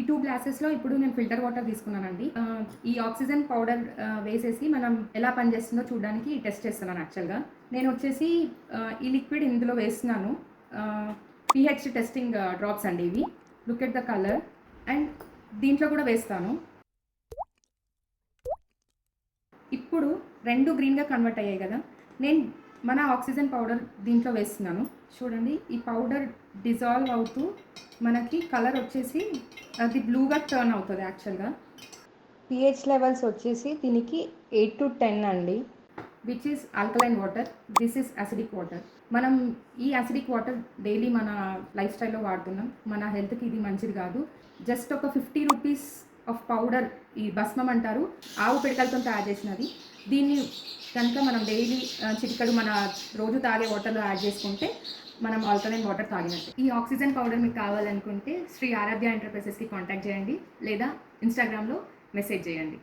ఈ 2 గ్లాసెస్‌లో ఇప్పుడు నేను ఫిల్టర్ వాటర్ తీసుకున్నానండి. ఈ ఆక్సిజన్ పౌడర్ వేసేసి మనం ఎలా పనిచేస్తుందో చూడడానికి టెస్ట్ చేస్తున్నాను యాక్చువల్‌గా. నేనొచ్చేసి ఈ లిక్విడ్ ఇందులో వేస్తున్నాను. పీహెచ్ టెస్టింగ్ డ్రాప్స్ అండి ఇవి. Look at the colour. And దీంట్లో కూడా వేస్తాను. ఇప్పుడు 2 గ్రీన్‌గా కన్వర్ట్ అయ్యాయి కదా! నేను మన ఆక్సిజన్ పౌడర్ దీంట్లో వేస్తున్నాను. చూడండి ఈ పౌడర్ డిజాల్వ్ అవుతూ మనకి కలర్ వచ్చేసి అది బ్లూగా టర్న్ అవుతుంది యాక్చువల్‌గా. పీహెచ్ లెవెల్స్ వచ్చేసి దీనికి 8-10 అండి. Which is alkaline water. This is acidic water. మనం ఈ అసిడిక్ వాటర్ డైలీ మన లైఫ్ స్టైల్లో వాడుతున్నాం. మన హెల్త్కి ఇది మంచిది కాదు. జస్ట్ ఒక 50 రూపీస్ ఆఫ్ పౌడర్, ఈ భస్మం అంటారు, ఆవు పిడకలతో తయారు చేసినది. దీన్ని కనుక మనం డైలీ చిటికెడు మన రోజు తాగే వాటర్లో యాడ్ చేసుకుంటే మనం ఆల్కలైన్ వాటర్ తాగినట్టు. ఈ ఆక్సిజన్ పౌడర్ మీకు కావాలనుకుంటే శ్రీ ఆరాధ్య ఎంటర్ప్రైజెస్కి కాంటాక్ట్ చేయండి లేదా ఇన్స్టాగ్రామ్లో మెసేజ్ చేయండి.